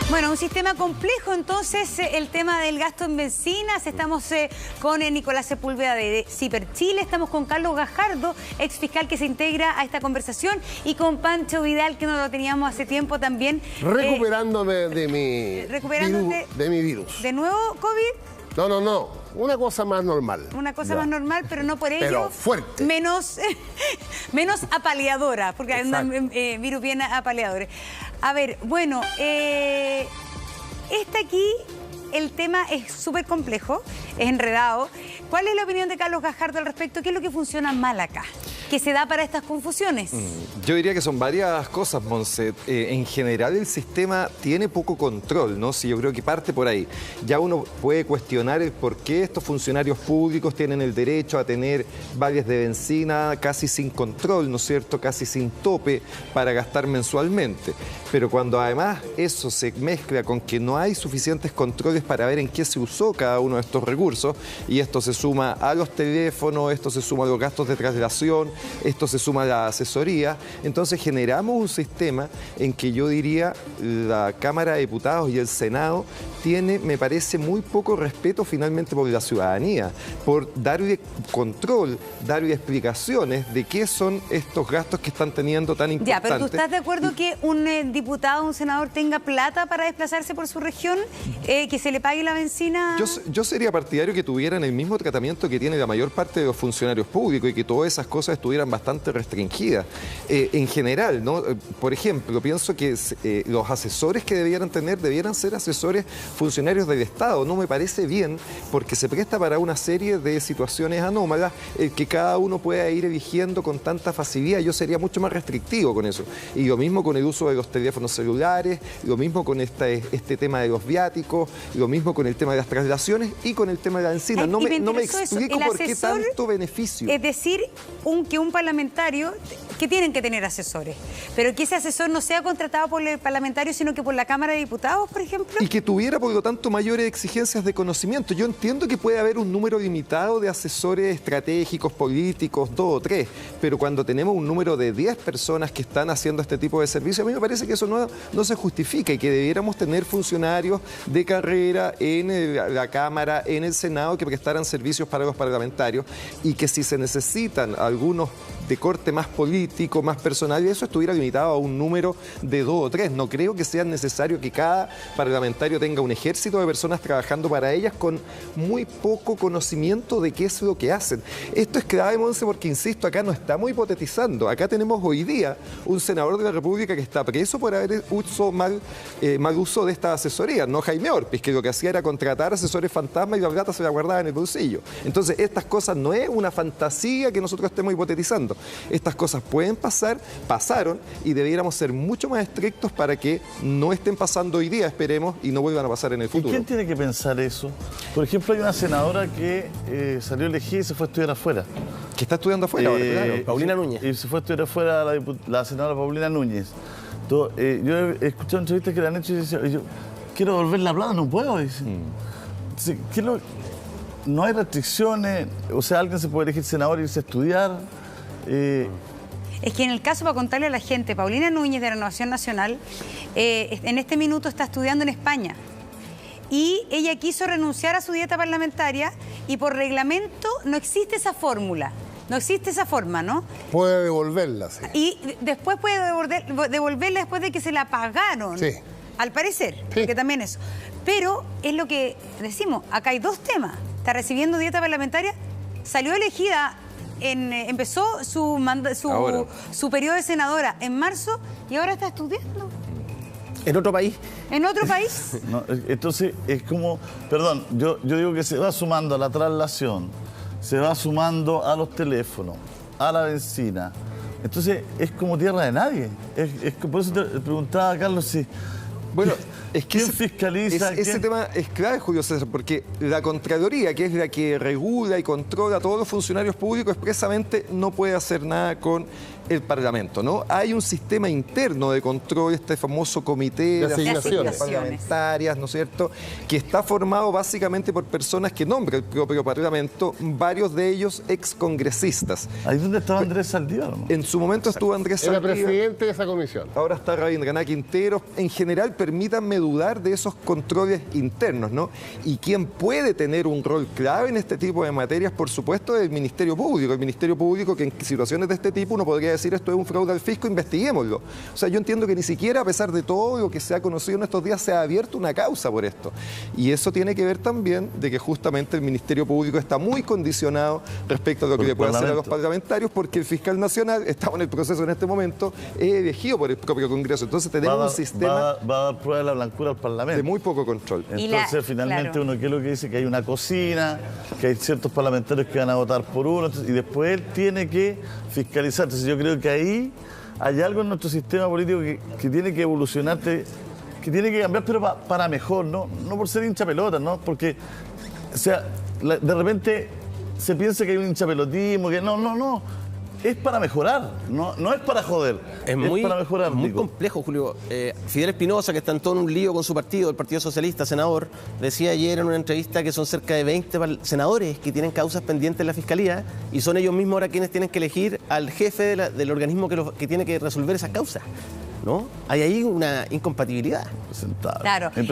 Bueno, un sistema complejo, entonces, el tema del gasto en bencinas. Estamos con Nicolás Sepúlveda de Ciper Chile, estamos con Carlos Gajardo, ex fiscal que se integra a esta conversación, y con Pancho Vidal, que no lo teníamos hace tiempo también. Recuperándome de mi virus. ¿De nuevo COVID? No. Una cosa más normal. Una cosa más normal, pero no por ello... Pero fuerte. Menos apaleadora, porque andan virus bien apaleadores. A ver, bueno, aquí el tema es súper complejo, es enredado. ¿Cuál es la opinión de Carlos Gajardo al respecto? ¿Qué es lo que funciona mal acá? ¿Qué se da para estas confusiones? Yo diría que son varias cosas, Monse. En general el sistema tiene poco control, ¿no? Sí, yo creo que parte por ahí. Ya uno puede cuestionar el por qué estos funcionarios públicos tienen el derecho a tener vales de bencina casi sin control, ¿no es cierto? Casi sin tope para gastar mensualmente. Pero cuando además eso se mezcla con que no hay suficientes controles para ver en qué se usó cada uno de estos recursos, y esto se suma a los teléfonos, esto se suma a los gastos de traslación, esto se suma a la asesoría, entonces generamos un sistema en que yo diría la Cámara de Diputados y el Senado tiene, me parece, muy poco respeto finalmente por la ciudadanía, por darle control, darle explicaciones de qué son estos gastos que están teniendo tan importantes. Ya, pero ¿tú estás de acuerdo que un diputado, un senador tenga plata para desplazarse por su región, que se le pague la bencina? Yo sería partidario que tuvieran el mismo tratamiento que tiene la mayor parte de los funcionarios públicos y que todas esas cosas estuvieran bastante restringidas. En general, ¿no? Por ejemplo, pienso que los asesores que debieran ser asesores funcionarios del Estado. No me parece bien porque se presta para una serie de situaciones anómalas que cada uno pueda ir eligiendo con tanta facilidad. Yo sería mucho más restrictivo con eso. Y lo mismo con el uso de los teléfonos celulares, lo mismo con este tema de los viáticos, lo mismo con el tema de las traslaciones y con el tema de la bencina. No me explico por qué tanto beneficio. Es decir, que un parlamentario, que tienen que tener asesores, pero que ese asesor no sea contratado por el parlamentario, sino que por la Cámara de Diputados, por ejemplo. Y que tuviera, por lo tanto, mayores exigencias de conocimiento. Yo entiendo que puede haber un número limitado de asesores estratégicos, políticos, 2 o 3, pero cuando tenemos un número de 10 personas que están haciendo este tipo de servicio, a mí me parece que eso no se justifica y que debiéramos tener funcionarios de carrera en la Cámara, en el Senado, que prestaran servicios para los parlamentarios, y que si se necesitan algunos de corte más político, más personal, y eso estuviera limitado a un número de 2 o 3. No creo que sea necesario que cada parlamentario tenga un ejército de personas trabajando para ellas con muy poco conocimiento de qué es lo que hacen. Esto es clave, Monse, porque, insisto, acá no estamos hipotetizando. Acá tenemos hoy día un senador de la República que está preso por haber mal uso de esta asesoría, no Jaime Orpiz, que lo que hacía era contratar asesores fantasma y la plata se la guardaba en el bolsillo. Entonces, estas cosas no es una fantasía que nosotros estemos hipotetizando. Estas cosas pueden pasar, pasaron, y debiéramos ser mucho más estrictos para que no estén pasando hoy día, esperemos, y no vuelvan a pasar en el futuro. ¿Y quién tiene que pensar eso? Por ejemplo, hay una senadora que salió elegida y se fue a estudiar afuera. ¿Que está estudiando afuera ahora? Claro. Paulina Núñez. Y se fue a estudiar afuera la senadora Paulina Núñez. Yo he escuchado entrevistas que le han hecho y decía, yo quiero devolver la plata, no puedo. No hay restricciones, o sea, alguien se puede elegir senador e irse a estudiar. Es que en el caso, para contarle a la gente, Paulina Núñez de Renovación Nacional en este minuto está estudiando en España, y ella quiso renunciar a su dieta parlamentaria y por reglamento no existe esa fórmula. No existe esa forma, ¿no? Puede devolverla, sí. Y después puede devolverla después de que se la pagaron. Sí. Al parecer, sí. Porque también eso. Pero es lo que decimos, acá hay 2 temas. Está recibiendo dieta parlamentaria, salió elegida, empezó su periodo de senadora en marzo y ahora está estudiando. ¿En otro país? ¿En otro país? No, entonces es como, perdón, yo digo que se va sumando a la traslación, se va sumando a los teléfonos, a la bencina. Entonces es como tierra de nadie. Por eso te preguntaba a Carlos si... Bueno, es que ¿quién fiscaliza? Ese tema es clave, Julio César, porque la Contraloría, que es la que regula y controla a todos los funcionarios públicos, expresamente no puede hacer nada con el Parlamento, ¿no? Hay un sistema interno de control, este famoso comité de asignaciones parlamentarias, ¿no es cierto?, que está formado básicamente por personas que nombra el propio Parlamento, varios de ellos excongresistas. ¿Ahí dónde estaba Andrés Saldívar, no? En su momento estuvo Andrés Saldívar. Era presidente de esa comisión. Ahora está Rabindranath Quintero. En general, permítanme dudar de esos controles internos, ¿no? Y quien puede tener un rol clave en este tipo de materias, por supuesto, es el Ministerio Público. El Ministerio Público que en situaciones de este tipo uno podría decir esto es un fraude al fisco, investiguémoslo. O sea, yo entiendo que ni siquiera, a pesar de todo lo que se ha conocido en estos días, se ha abierto una causa por esto. Y eso tiene que ver también de que justamente el Ministerio Público está muy condicionado respecto a lo que le puede hacer a los parlamentarios, porque el fiscal nacional, estamos en el proceso en este momento, es elegido por el propio Congreso. entonces tenemos un sistema... Va a dar prueba de la blancura al Parlamento. De muy poco control. Entonces, finalmente, uno, ¿qué es lo que dice? Que hay una cocina, que hay ciertos parlamentarios que van a votar por uno, y después él tiene que fiscalizar. Entonces, yo creo que ahí hay algo en nuestro sistema político que tiene que evolucionar, que tiene que cambiar, pero para mejor, ¿no? No por ser hincha pelota, ¿no? Porque, o sea, de repente se piensa que hay un hinchapelotismo, que no. Es para mejorar, no es para joder. Es para mejorar. Muy complejo, Julio. Fidel Espinosa, que está en todo un lío con su partido, el Partido Socialista, senador, decía ayer en una entrevista que son cerca de 20 senadores que tienen causas pendientes en la Fiscalía y son ellos mismos ahora quienes tienen que elegir al jefe del organismo que tiene que resolver esas causas. ¿No? Hay ahí una incompatibilidad. Claro, el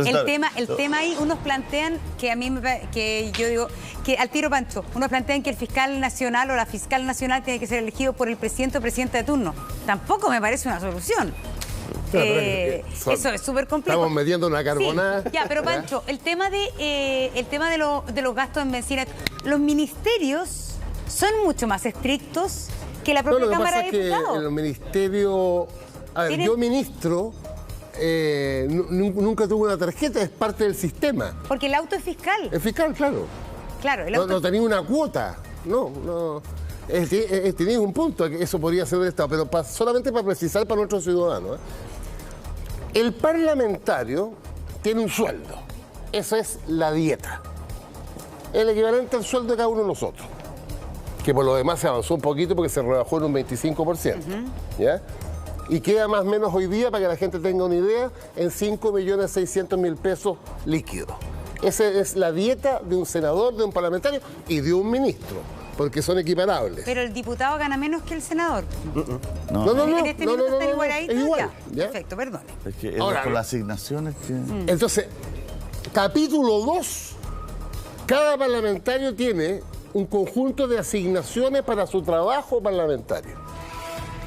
tema ahí, unos plantean que a mí que yo digo que al tiro Pancho, unos plantean que el fiscal nacional o la fiscal nacional tiene que ser elegido por el presidente o presidenta de turno. Tampoco me parece una solución. Eso es súper complejo. Estamos metiendo una carbonada. Sí, ya, pero Pancho, el tema de los gastos en benzina, los ministerios son mucho más estrictos que la propia Cámara de Diputados. Que el ministerio... A ver, yo ministro, nunca tuve una tarjeta, es parte del sistema. Porque el auto es fiscal. Es fiscal, claro. Claro, el auto... No tenía una cuota, no. Tenías un punto, que eso podría ser del Estado, pero solamente para precisar para nuestros ciudadanos. El parlamentario tiene un sueldo, eso es la dieta. El equivalente al sueldo de cada uno de nosotros. Que por lo demás se avanzó un poquito porque se rebajó en un 25%. ¿Ya? Y queda más o menos hoy día, para que la gente tenga una idea, en 5.600.000 pesos líquidos. Esa es la dieta de un senador, de un parlamentario y de un ministro, porque son equiparables. Pero el diputado gana menos que el senador. No. En este minuto está igual ahí. Es igual. ¿Ya? Perfecto, perdón. Es que ahora, con las asignaciones que... Entonces, capítulo 2, cada parlamentario tiene un conjunto de asignaciones para su trabajo parlamentario.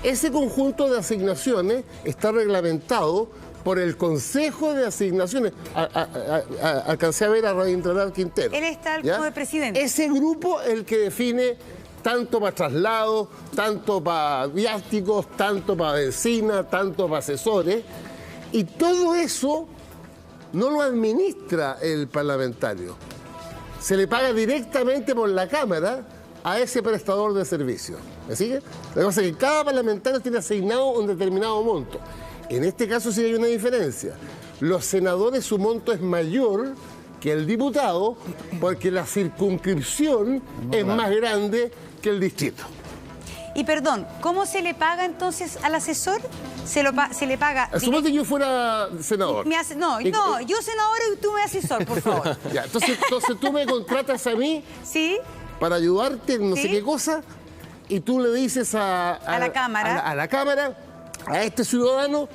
Ese conjunto de asignaciones está reglamentado por el Consejo de Asignaciones. Alcancé a ver a Rabindranath Quintero. Él está como de presidente. Ese grupo es el que define tanto para traslados, tanto para viáticos, tanto para benzina, tanto para asesores. Y todo eso no lo administra el parlamentario. Se le paga directamente por la Cámara a ese prestador de servicios. ¿Me sigue? Lo que pasa es que cada parlamentario tiene asignado un determinado monto. En este caso sí hay una diferencia. Los senadores, su monto es mayor que el diputado porque la circunscripción es más grande que el distrito. Y perdón, ¿cómo se le paga entonces al asesor? Se le paga... Suponte que yo fuera senador. yo senador y tú me asesor, por favor. Ya, entonces tú me contratas a mí... Sí. Para ayudarte en no sé qué cosa, y tú le dices a la Cámara, a este ciudadano,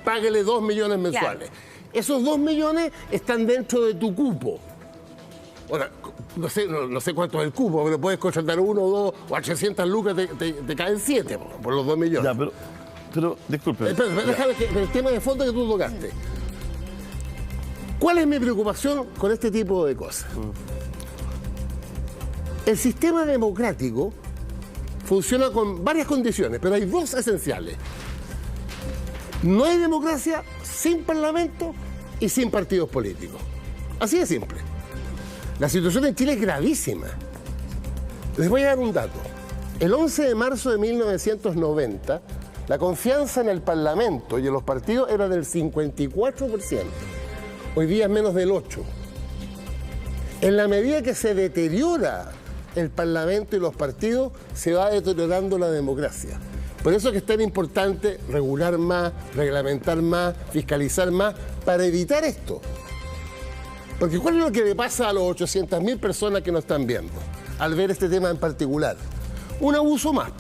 páguele 2 millones mensuales. Claro. Esos 2 millones están dentro de tu cupo. Ahora, no sé cuánto es el cupo, pero puedes contratar 1, 2 o 800 lucas, te caen 7 por los 2 millones. Ya, pero disculpe. Déjame que el tema de fondo que tú tocaste. ¿Cuál es mi preocupación con este tipo de cosas? El sistema democrático funciona con varias condiciones, pero hay dos esenciales. No hay democracia sin parlamento y sin partidos políticos. Así de simple. La situación en Chile es gravísima. Les voy a dar un dato. El 11 de marzo de 1990, la confianza en el parlamento y en los partidos era del 54%. Hoy día es menos del 8%. En la medida que se deteriora el parlamento y los partidos, se va deteriorando la democracia. Por eso es que es tan importante regular más, reglamentar más, fiscalizar más, para evitar esto. Porque ¿cuál es lo que le pasa a los 800.000 personas que nos están viendo al ver este tema en particular? Un abuso más.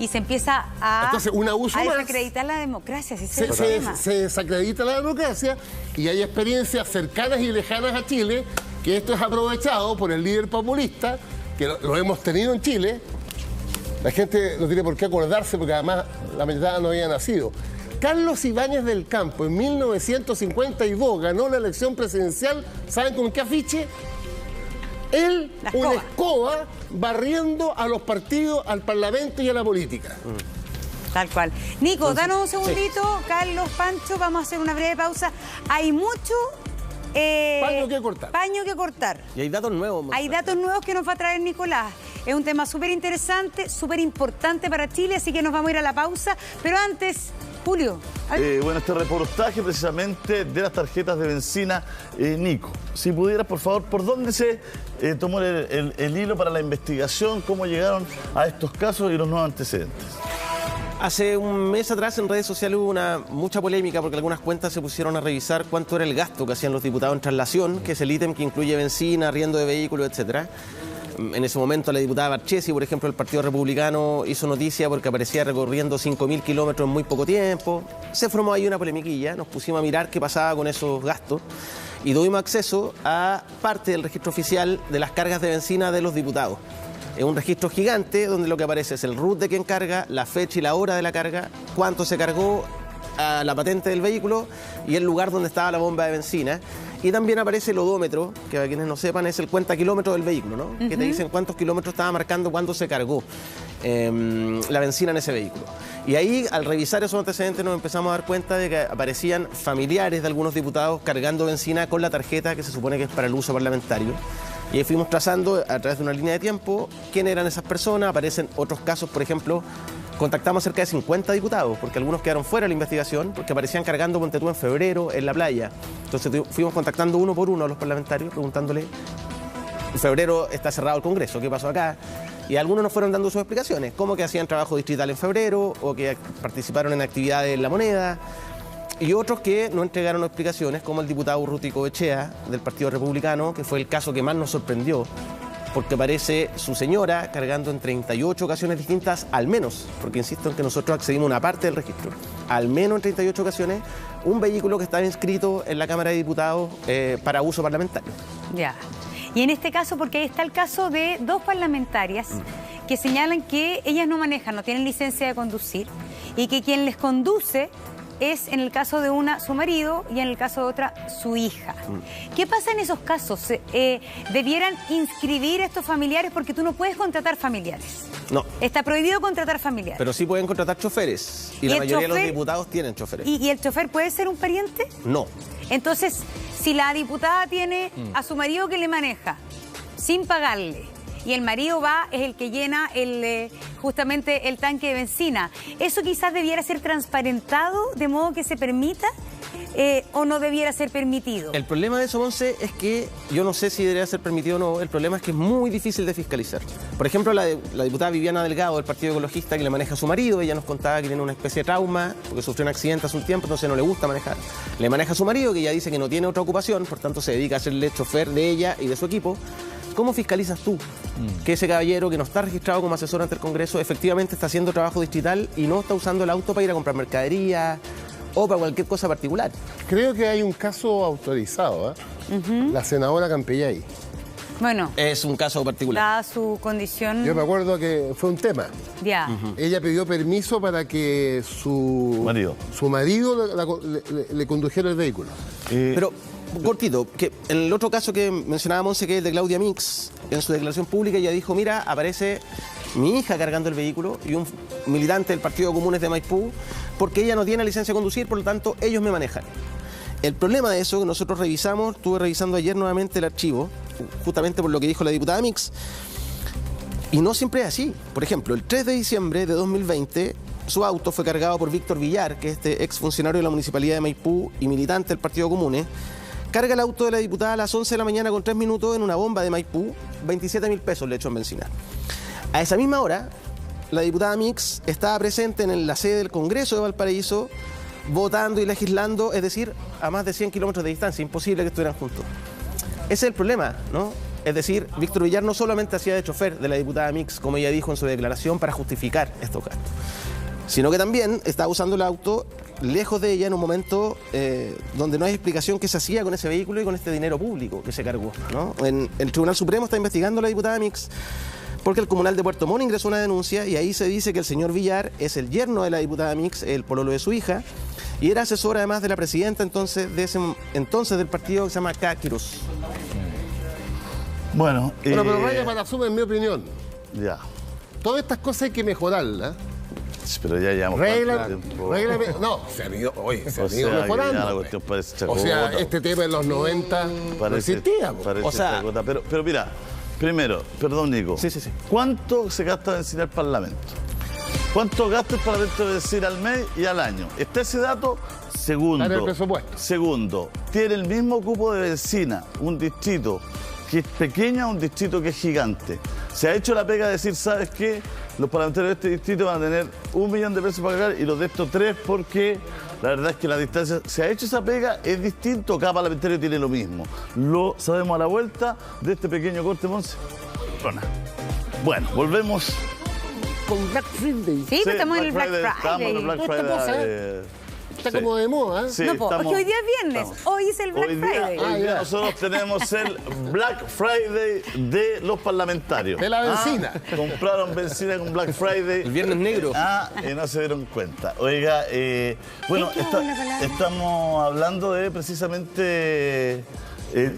y se empieza a, entonces, un abuso a más. desacreditar la democracia. Si ese es el tema. Se desacredita la democracia y hay experiencias cercanas y lejanas a Chile que esto es aprovechado por el líder populista, que lo hemos tenido en Chile. La gente no tiene por qué acordarse porque además la mitad no había nacido. Carlos Ibáñez del Campo en 1952 ganó la elección presidencial, ¿saben con qué afiche? Él, una escoba, barriendo a los partidos, al Parlamento y a la política. Tal cual. Nico, danos un segundito. Sí. Carlos, Pancho, vamos a hacer una breve pausa. Hay mucho... paño que cortar. Paño que cortar. Y hay datos nuevos. Hay datos nuevos que nos va a traer Nicolás. Es un tema súper interesante, súper importante para Chile, así que nos vamos a ir a la pausa. Pero antes... Julio. Bueno, este reportaje precisamente de las tarjetas de benzina, Nico, si pudieras, por favor, ¿por dónde se tomó el hilo para la investigación? ¿Cómo llegaron a estos casos y los nuevos antecedentes? Hace un mes atrás en redes sociales hubo mucha polémica porque algunas cuentas se pusieron a revisar cuánto era el gasto que hacían los diputados en traslación, que es el ítem que incluye benzina, arriendo de vehículos, etcétera. En ese momento la diputada Marchesi, por ejemplo, del Partido Republicano, hizo noticia porque aparecía recorriendo 5.000 kilómetros en muy poco tiempo. Se formó ahí una polemiquilla, nos pusimos a mirar qué pasaba con esos gastos y tuvimos acceso a parte del registro oficial de las cargas de benzina de los diputados. Es un registro gigante donde lo que aparece es el RUT de quien carga, la fecha y la hora de la carga, cuánto se cargó, a la patente del vehículo y el lugar donde estaba la bomba de benzina. Y también aparece el odómetro, que para quienes no sepan es el cuenta kilómetros del vehículo, ¿no? Que te dicen cuántos kilómetros estaba marcando cuando se cargó la benzina en ese vehículo. Y ahí, al revisar esos antecedentes, nos empezamos a dar cuenta de que aparecían familiares de algunos diputados cargando benzina con la tarjeta que se supone que es para el uso parlamentario. Y ahí fuimos trazando, a través de una línea de tiempo, quién eran esas personas. Aparecen otros casos, por ejemplo, contactamos cerca de 50 diputados, porque algunos quedaron fuera de la investigación, porque aparecían cargando Ponte tú en febrero en la playa. Entonces fuimos contactando uno por uno a los parlamentarios, preguntándole, en febrero está cerrado el Congreso, ¿qué pasó acá? Y algunos nos fueron dando sus explicaciones, como que hacían trabajo distrital en febrero, o que participaron en actividades en La Moneda, y otros que no entregaron explicaciones, como el diputado Urruti Coechea, del Partido Republicano, que fue el caso que más nos sorprendió, porque aparece su señora cargando en 38 ocasiones distintas, al menos, porque insisto en que nosotros accedimos a una parte del registro, al menos en 38 ocasiones, un vehículo que estaba inscrito en la Cámara de Diputados para uso parlamentario. Ya. Y en este caso, porque ahí está el caso de dos parlamentarias que señalan que ellas no manejan, no tienen licencia de conducir, y que quien les conduce es, en el caso de una, su marido, y en el caso de otra, su hija. ¿Qué pasa en esos casos? ¿Debieran inscribir a estos familiares? Porque tú no puedes contratar familiares. No. Está prohibido contratar familiares. Pero sí pueden contratar choferes. Y la mayoría de los diputados tienen choferes. ¿Y el chofer puede ser un pariente? No. Entonces, si la diputada tiene a su marido que le maneja, sin pagarle, y el marido va, es el que llena justamente el tanque de benzina, ¿eso quizás debiera ser transparentado de modo que se permita o no debiera ser permitido? El problema de eso, Monse, es que yo no sé si debería ser permitido o no. El problema es que es muy difícil de fiscalizar. Por ejemplo, la diputada Viviana Delgado del Partido Ecologista, que le maneja a su marido, ella nos contaba que tiene una especie de trauma porque sufrió un accidente hace un tiempo, entonces no le gusta manejar. Le maneja a su marido, que ya dice que no tiene otra ocupación, por tanto se dedica a serle chofer de ella y de su equipo. ¿Cómo fiscalizas tú que ese caballero que no está registrado como asesor ante el Congreso efectivamente está haciendo trabajo distrital y no está usando el auto para ir a comprar mercadería o para cualquier cosa particular? Creo que hay un caso autorizado, la senadora Campillay. Bueno, es un caso particular. Dada su condición... Yo me acuerdo que fue un tema. Ya. Ella pidió permiso para que su marido le condujera el vehículo. Pero... cortito, que en el otro caso que mencionaba Monse, que es de Claudia Mix, en su declaración pública ella dijo, mira, aparece mi hija cargando el vehículo y un militante del Partido Comunes de Maipú, porque ella no tiene licencia de conducir, por lo tanto ellos me manejan. El problema de eso, que nosotros revisamos, estuve revisando ayer nuevamente el archivo, justamente por lo que dijo la diputada Mix, y no siempre es así. Por ejemplo, el 3 de diciembre de 2020, su auto fue cargado por Víctor Villar, que es este exfuncionario de la Municipalidad de Maipú y militante del Partido Comunes. Carga el auto de la diputada a las 11 de la mañana con 3 minutos en una bomba de Maipú, 27.000 pesos le echó en benzina. A esa misma hora, la diputada Mix estaba presente en la sede del Congreso de Valparaíso, votando y legislando, es decir, a más de 100 kilómetros de distancia, imposible que estuvieran juntos. Ese es el problema, ¿no? Es decir, Víctor Villar no solamente hacía de chofer de la diputada Mix, como ella dijo en su declaración, para justificar estos gastos, sino que también estaba usando el auto lejos de ella en un momento donde no hay explicación qué se hacía con ese vehículo y con este dinero público que se cargó, ¿no? El Tribunal Supremo está investigando a la diputada Mix porque el Comunal de Puerto Montt ingresó una denuncia y ahí se dice que el señor Villar es el yerno de la diputada Mix, el pololo de su hija, y era asesor además de la presidenta entonces del partido que se llama Cáquiros. Bueno, pero vaya para asumir, en mi opinión. Ya. Todas estas cosas hay que mejorarlas. Pero ya llevamos no, se han ido mejorando. O sea, este tema en los 90 no existía. Pero mira, primero, perdón, Nico. Sí. ¿Cuánto se gasta en benzina al Parlamento? ¿Cuánto gasta el Parlamento de benzina al mes y al año? ¿Está ese dato? Segundo. Está en el presupuesto. Segundo, tiene el mismo cupo de benzina un distrito que es pequeño a un distrito que es gigante. Se ha hecho la pega de decir, ¿sabes qué? Los parlamentarios de este distrito van a tener 1 millón de pesos para cargar y los de estos 3 porque la verdad es que la distancia... Se ha hecho esa pega, es distinto, cada parlamentario tiene lo mismo. Lo sabemos a la vuelta de este pequeño corte, Monse. Bueno, volvemos... Con Black Friday. Sí, estamos en el Black Friday. Estamos en el Black Friday. Está como de moda, ¿eh? Sí, no, porque hoy día es viernes, hoy es el Black Friday. Hoy día nosotros tenemos el Black Friday de los parlamentarios. De la benzina. Compraron benzina con Black Friday. El viernes negro. Y no se dieron cuenta. Oiga, bueno, estamos hablando de precisamente...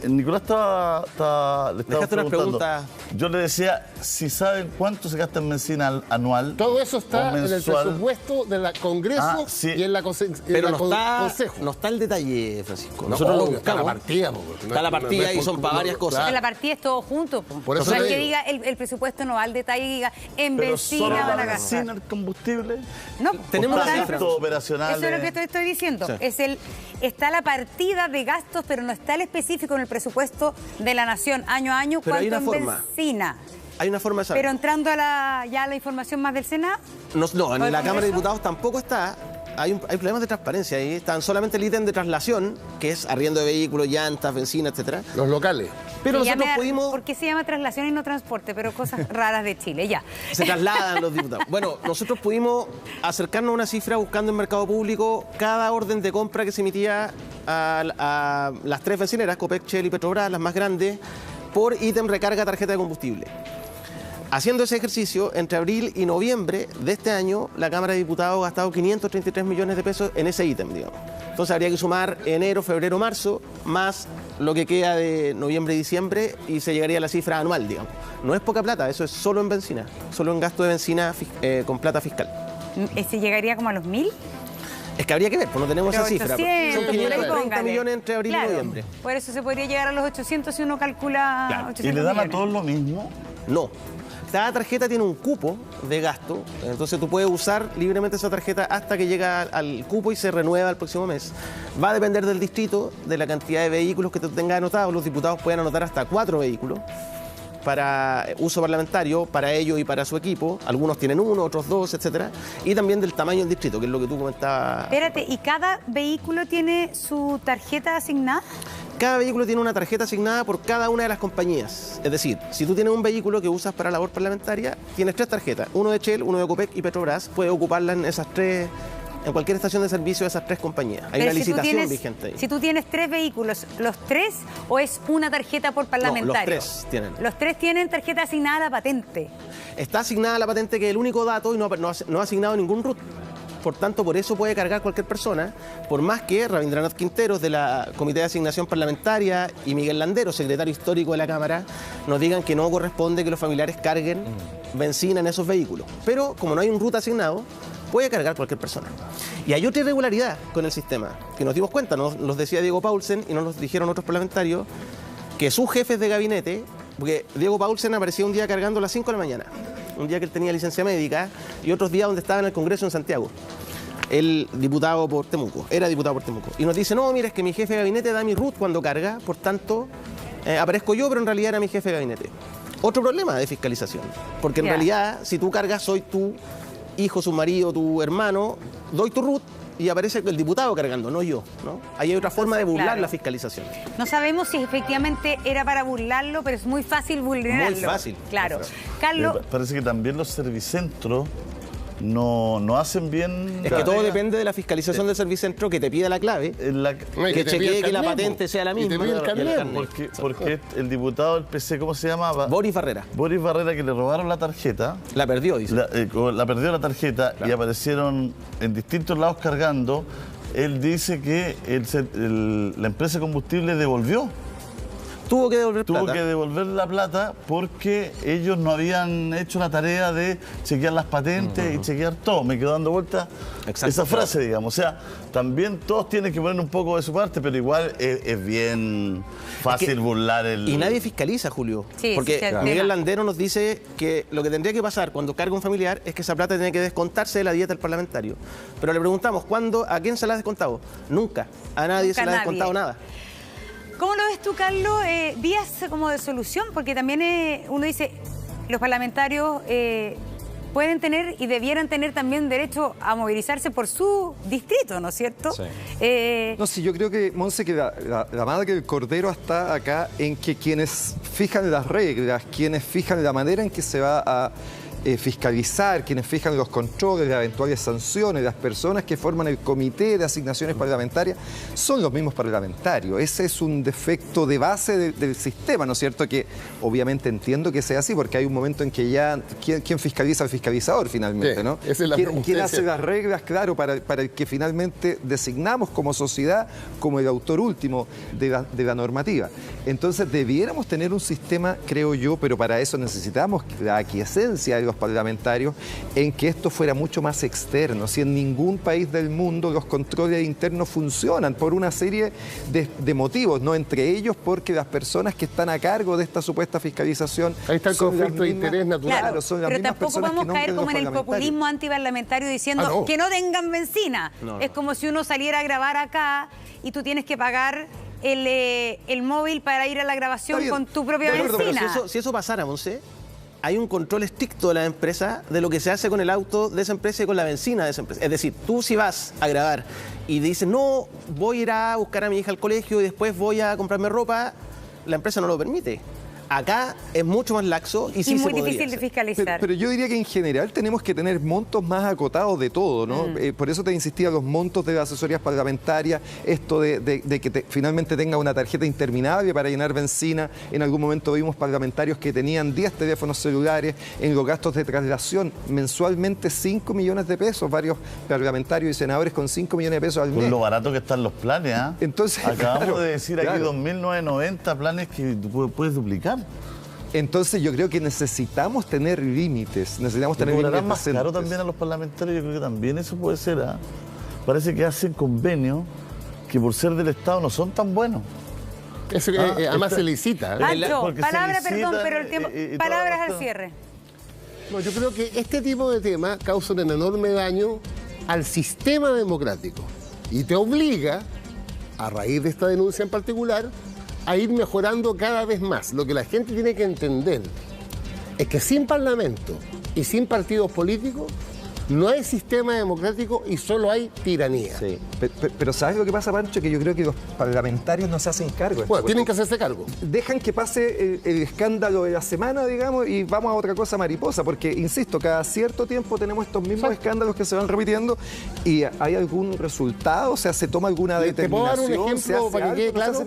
Nicolás le estaba preguntando. Yo le decía si saben cuánto se gasta en benzina anual. Todo eso está en el presupuesto del Congreso y en la Pero Consejo. No está el detalle, Francisco. Nosotros lo buscamos. Está la partida. Está la partida y son para varias cosas. Claro. La partida es todo junto. Por eso no es que diga el presupuesto no va al detalle y diga en benzina van a gastar. ¿Benzina, el combustible? No, tenemos la cifra. Operacionales. Eso es lo que estoy diciendo. Sí. Está la partida de gastos, pero no está el específico en el presupuesto de la Nación año a año cuánto en benzina. Hay una forma de saber. Pero entrando a la información más del Senado. No, en la Cámara de Diputados tampoco está. Hay problemas de transparencia ahí. Están solamente el ítem de traslación, que es arriendo de vehículos, llantas, benzina, etcétera. Los locales. Pero nosotros pudimos... ¿Por qué se llama traslación y no transporte? Pero cosas raras de Chile, ya. Se trasladan los diputados. Bueno, nosotros pudimos acercarnos a una cifra buscando en mercado público cada orden de compra que se emitía a las 3 bencineras, Copec, Shell y Petrobras, las más grandes, por ítem recarga tarjeta de combustible. Haciendo ese ejercicio, entre abril y noviembre de este año, la Cámara de Diputados ha gastado 533 millones de pesos en ese ítem, digamos. Entonces habría que sumar enero, febrero, marzo, más lo que queda de noviembre y diciembre, y se llegaría a la cifra anual, digamos. No es poca plata, eso es solo en benzina, solo en gasto de benzina con plata fiscal. ¿Se llegaría como a los 1.000? Es que habría que ver, pues no tenemos esa cifra. 800, son 530 millones entre abril y noviembre. Por eso se podría llegar a los 800 si uno calcula 800 ¿Y le dan millones. a todos lo mismo? No. Cada tarjeta tiene un cupo de gasto, entonces tú puedes usar libremente esa tarjeta hasta que llega al cupo y se renueva el próximo mes. Va a depender del distrito, de la cantidad de vehículos que tú tengas anotados. Los diputados pueden anotar hasta 4 vehículos para uso parlamentario, para ellos y para su equipo. Algunos tienen 1, otros 2, etcétera. Y también del tamaño del distrito, que es lo que tú comentabas. Espérate, ¿y cada vehículo tiene su tarjeta asignada? Cada vehículo tiene una tarjeta asignada por cada una de las compañías. Es decir, si tú tienes un vehículo que usas para labor parlamentaria, tienes 3 tarjetas. Uno de Shell, uno de Copec y Petrobras. Puedes ocuparlas en esas 3, en cualquier estación de servicio de esas 3 compañías. Hay una licitación vigente ahí. Si tú tienes 3 vehículos, ¿los 3 o es una tarjeta por parlamentario? No, los 3 tienen. Los 3 tienen tarjeta asignada a la patente. Está asignada la patente, que es el único dato, y no ha asignado ningún RUT. Por tanto, por eso puede cargar cualquier persona, por más que Rabindranath Quinteros, de la Comité de Asignación Parlamentaria, y Miguel Landero, secretario histórico de la Cámara, nos digan que no corresponde que los familiares carguen benzina en esos vehículos. Pero, como no hay un RUT asignado, puede cargar cualquier persona. Y hay otra irregularidad con el sistema, que nos dimos cuenta, nos los decía Diego Paulsen y nos los dijeron otros parlamentarios, que sus jefes de gabinete, porque Diego Paulsen aparecía un día cargando a las 5 de la mañana, un día que él tenía licencia médica, y otros días donde estaba en el Congreso en Santiago. El diputado por Temuco, era diputado por Temuco. Y nos dice, no, mira, es que mi jefe de gabinete da mi RUT cuando carga, por tanto, aparezco yo, pero en realidad era mi jefe de gabinete. Otro problema de fiscalización, porque en realidad, si tú cargas, soy tu hijo, su marido, tu hermano, doy tu RUT, y aparece el diputado cargando, no yo, ¿no? Ahí hay otra forma de burlar claro, la fiscalización. No sabemos si efectivamente era para burlarlo, pero es muy fácil vulnerarlo. Muy fácil. Claro. Carlos... Parece que también los servicentros no hacen bien... Es que todo depende de la fiscalización del servicentro que te pida la clave, que chequee que la patente sea la misma. Porque el diputado del PC, ¿cómo se llama? Boris Barrera. Boris Barrera, que le robaron la tarjeta. La perdió, dice. La perdió la tarjeta, claro, y aparecieron en distintos lados cargando. Él dice que la empresa de combustible devolvió. Tuvo que devolver plata. Tuvo que devolver la plata porque ellos no habían hecho la tarea de chequear las patentes y chequear todo. Me quedó dando vuelta esa frase, digamos. O sea, también todos tienen que poner un poco de su parte, pero igual es bien fácil burlar el... Y nadie fiscaliza, Julio. Sí, porque claro, Miguel Landero nos dice que lo que tendría que pasar cuando carga un familiar es que esa plata tiene que descontarse de la dieta del parlamentario. Pero le preguntamos, ¿a quién se la ha descontado? Nunca. A nadie se le ha descontado nada. ¿Cómo lo ves tú, Carlos? ¿Vías como de solución? Porque también uno dice, los parlamentarios pueden tener y debieran tener también derecho a movilizarse por su distrito, ¿no es cierto? Sí. No, sí, yo creo que, Monse, que la madre del cordero está acá en que quienes fijan las reglas, quienes fijan la manera en que se va a fiscalizar, quienes fijan los controles, las eventuales sanciones, las personas que forman el comité de asignaciones parlamentarias, son los mismos parlamentarios. Ese es un defecto de base del sistema, ¿no es cierto? Que obviamente entiendo que sea así, porque hay un momento en que ya, ¿quién fiscaliza al fiscalizador finalmente, sí, ¿no? Esa es la ¿Quién hace las reglas, claro, para el que finalmente designamos como sociedad, como el autor último de la normativa? Entonces debiéramos tener un sistema, creo yo, pero para eso necesitamos la aquiescencia de los parlamentarios en que esto fuera mucho más externo. Si en ningún país del mundo los controles internos funcionan por una serie de motivos, no entre ellos porque las personas que están a cargo de esta supuesta fiscalización... Ahí está el conflicto de interés natural. Claro, son las pero mismas tampoco podemos caer como en el populismo antiparlamentario diciendo que no tengan benzina. Es como si uno saliera a grabar acá y tú tienes que pagar el móvil para ir a la grabación con tu propia benzina. Pero si eso pasara, Monse, hay un control estricto de la empresa de lo que se hace con el auto de esa empresa y con la benzina de esa empresa. Es decir, tú si vas a grabar y dices, no, voy a ir a buscar a mi hija al colegio y después voy a comprarme ropa, la empresa no lo permite. Acá es mucho más laxo y sí muy difícil de fiscalizar. Pero yo diría que en general tenemos que tener montos más acotados de todo, ¿no? Por eso te insistía, los montos de las asesorías parlamentarias, esto de que finalmente tenga una tarjeta interminable para llenar benzina. En algún momento vimos parlamentarios que tenían 10 teléfonos celulares, en los gastos de traslación mensualmente 5 millones de pesos, varios parlamentarios y senadores con 5 millones de pesos al mes. Con lo barato que están los planes, ¿ah? Entonces, acabamos de decir aquí 2.990 planes que puedes duplicar. Entonces yo creo que necesitamos tener límites, necesitamos tener límites más caro también a los parlamentarios, yo creo que también eso puede ser, ¿ah? Parece que hacen convenios que por ser del Estado no son tan buenos. Eso además se licita. Pancho, palabras, perdón, pero el tiempo, palabras al cierre. No, yo creo que este tipo de temas causan un enorme daño al sistema democrático y te obliga, a raíz de esta denuncia en particular, a ir mejorando cada vez más. Lo que la gente tiene que entender es que sin parlamento y sin partidos políticos no hay sistema democrático y solo hay tiranía. Sí. Pero ¿sabes lo que pasa, Pancho? Que yo creo que los parlamentarios no se hacen cargo. Bueno, tienen que hacerse cargo. Dejan que pase el escándalo de la semana, digamos, y vamos a otra cosa mariposa, porque, insisto, cada cierto tiempo tenemos estos mismos escándalos que se van repitiendo y ¿hay algún resultado? O sea, ¿se toma alguna determinación? Te puedo dar un ejemplo para que quede claro,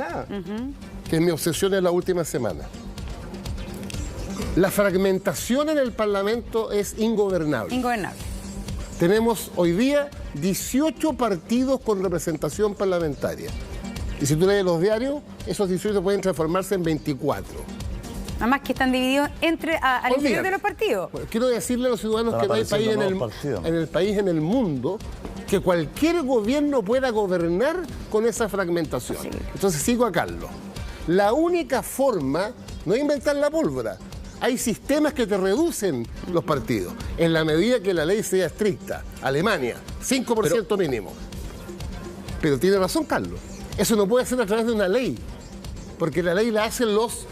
que es mi obsesión en la última semana. La fragmentación en el Parlamento es ingobernable. Ingobernable. Tenemos hoy día 18 partidos con representación parlamentaria. Y si tú lees los diarios, esos 18 pueden transformarse en 24. Nada más que están divididos al interior de los partidos. Bueno, quiero decirle a los ciudadanos que no hay país en el país, en el mundo, que cualquier gobierno pueda gobernar con esa fragmentación. Sí. Entonces sigo a Carlos. La única forma no es inventar la pólvora. Hay sistemas que te reducen los partidos, en la medida que la ley sea estricta. Alemania, 5% mínimo. Pero tiene razón, Carlos. Eso no puede ser a través de una ley, porque la ley la hacen los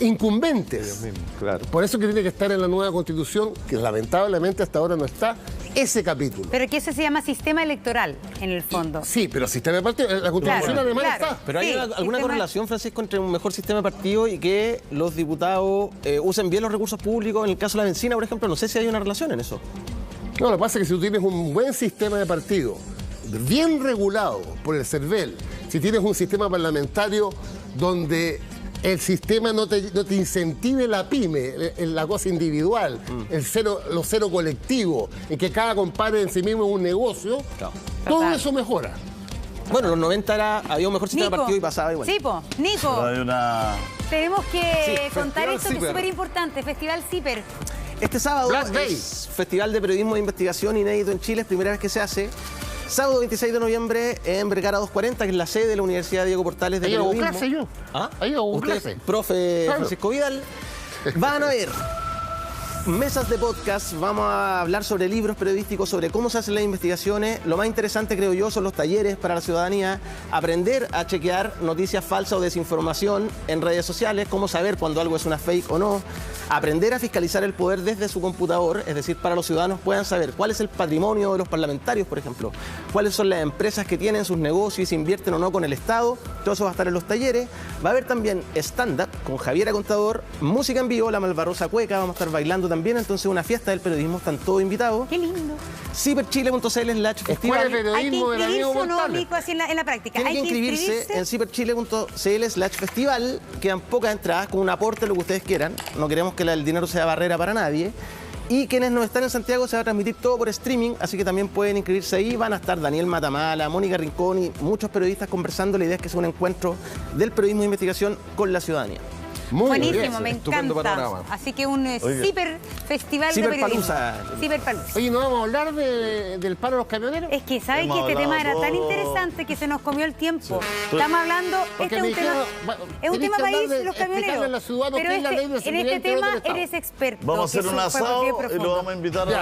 incumbentes. Ellos mismos, claro. Por eso que tiene que estar en la nueva Constitución, que lamentablemente hasta ahora no está, ese capítulo. Pero que eso se llama sistema electoral, en el fondo. Sí, pero sistema de partido, la Constitución Claro, alemana claro. está. Pero hay Sí, alguna sistema- correlación, Francisco, entre un mejor sistema de partido y que los diputados usen bien los recursos públicos. En el caso de la benzina, por ejemplo, no sé si hay una relación en eso. No, lo que pasa es que si tú tienes un buen sistema de partido, bien regulado por el CERVEL, si tienes un sistema parlamentario donde el sistema no te incentive la pyme, la cosa individual, lo cero colectivo, en que cada compadre en sí mismo es un negocio, Claro. todo Total. eso mejora. Bueno, en los 90 había un mejor sistema de partido y pasaba igual. Sí, po. Nico, Pero hay una... tenemos que Sí, contar Festival esto que es Ciper. súper importante, Festival Ciper. Este sábado Black Day. es Festival de Periodismo de Investigación inédito en Chile, es primera vez que se hace. Sábado 26 de noviembre en Vergara 240, que es la sede de la Universidad Diego Portales de Ahí hago Periodismo. clase yo. ¿Ah? Ahí hago Usted, clase. profe Claro. Francisco Vidal. Van a ver mesas de podcast, vamos a hablar sobre libros periodísticos, sobre cómo se hacen las investigaciones. Lo más interesante, creo yo, son los talleres para la ciudadanía, aprender a chequear noticias falsas o desinformación en redes sociales, cómo saber cuando algo es una fake o no, aprender a fiscalizar el poder desde su computador, es decir, para los ciudadanos puedan saber cuál es el patrimonio de los parlamentarios, por ejemplo, cuáles son las empresas que tienen sus negocios y si invierten o no con el Estado. Todo eso va a estar en los talleres. Va a haber también stand-up con Javiera Contador, música en vivo, La Malvarrosa Cueca, vamos a estar bailando también, entonces una fiesta del periodismo, están todos invitados. Qué lindo. Escuela ciperchile.cl/festival. de Hay que Periodismo del amigo inscribirse o no, Mortales. Nico, así en la práctica. Tienen Hay que inscribirse en ciperchile.cl/festival. Quedan pocas entradas con un aporte, lo que ustedes quieran. No queremos que el dinero sea barrera para nadie. Y quienes no están en Santiago se va a transmitir todo por streaming, así que también pueden inscribirse ahí. Van a estar Daniel Matamala, Mónica Rincón y muchos periodistas conversando. La idea es que sea un encuentro del periodismo de investigación con la ciudadanía. Muy Buenísimo, bien. me estupendo encanta. panorama. Así que un Oiga. Ciper Festival de Periodismo. Ciperpalooza. Ciperpalooza. Oye, ¿no vamos a hablar del paro de los camioneros? Es que saben Hemos que este hablado tema era tan todo. interesante que se nos comió el tiempo. Sí. Estamos hablando, Porque este es me un tema, dijeron, es un tenés tema que hablar país de de los explicarle camioneros. a los ciudadanos Pero qué es la ley de en seguridad este interior tema del Estado. eres experto. Vamos a hacer que un eso fue asado bien y profundo. lo vamos a invitar a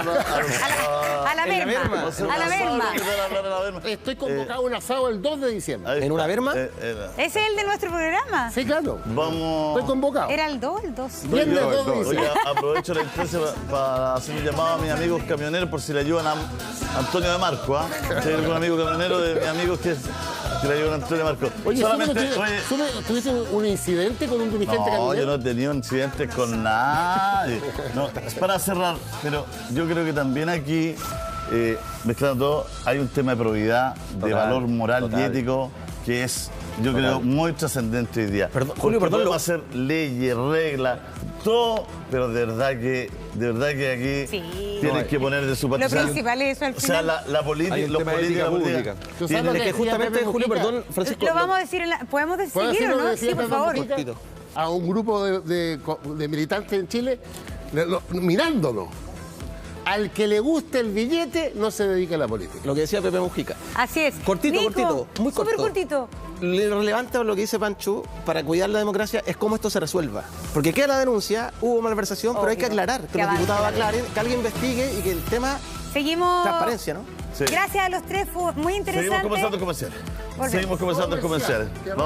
A la Berma. Vamos a hacer un A la asado y Berma. invitar a hablar a la Berma. Estoy convocado a un asado el 2 de diciembre. Ahí ¿En está. una berma? Ese es el de nuestro programa. Sí, claro. Vamos. Estoy convocado. Era el 2, el 2. Viernes Oye, 2 de diciembre. Oye, aprovecho la instancia para hacer un llamado a mis amigos camioneros por si le ayudan a Antonio de Marco. ¿Ah? Si hay algún amigo camionero de mis amigos que le ayudan a Antonio de Marco. Oye, solamente, ¿tuviste un incidente con un dirigente no, camionero? yo no he tenido incidentes con nadie. No, es para cerrar, pero yo creo que también aquí, mezclando todo, hay un tema de probidad, de Total, valor moral total. y ético que es, yo creo, muy trascendente hoy día. Perdón, Porque Julio, perdón, podemos lo- hacer leyes, reglas, todo, pero de verdad que aquí Sí. tienen que poner de su parte. Lo principal es eso al O sea, final. la política, Hay un los tema de ética políticos pública. ¿Tú sabes tienen lo Es que justamente, Pepe Julio, Mujica? perdón, Francisco. Lo vamos a decir ¿podemos ¿Puedo seguir decir o lo que no? decía Sí, por Pepe favor. Mujica? Cortito. A un grupo de militantes en Chile, mirándonos. Al que le guste el billete, no se dedica a la política. Lo que decía Pepe Mujica. Así es. Cortito, Nico, cortito, muy corto. Súper cortito. Lo relevante de lo que dice Pancho para cuidar la democracia es cómo esto se resuelva. Porque queda la denuncia, hubo malversación, pero hay que Obvio. aclarar, que Que los avance diputados la ley. aclaren, que alguien investigue y que el tema Seguimos. transparencia, ¿no? Sí. Gracias a los tres, fue muy interesante. Seguimos conversando comerciales. Volvemos. Seguimos conversando comerciales. Vamos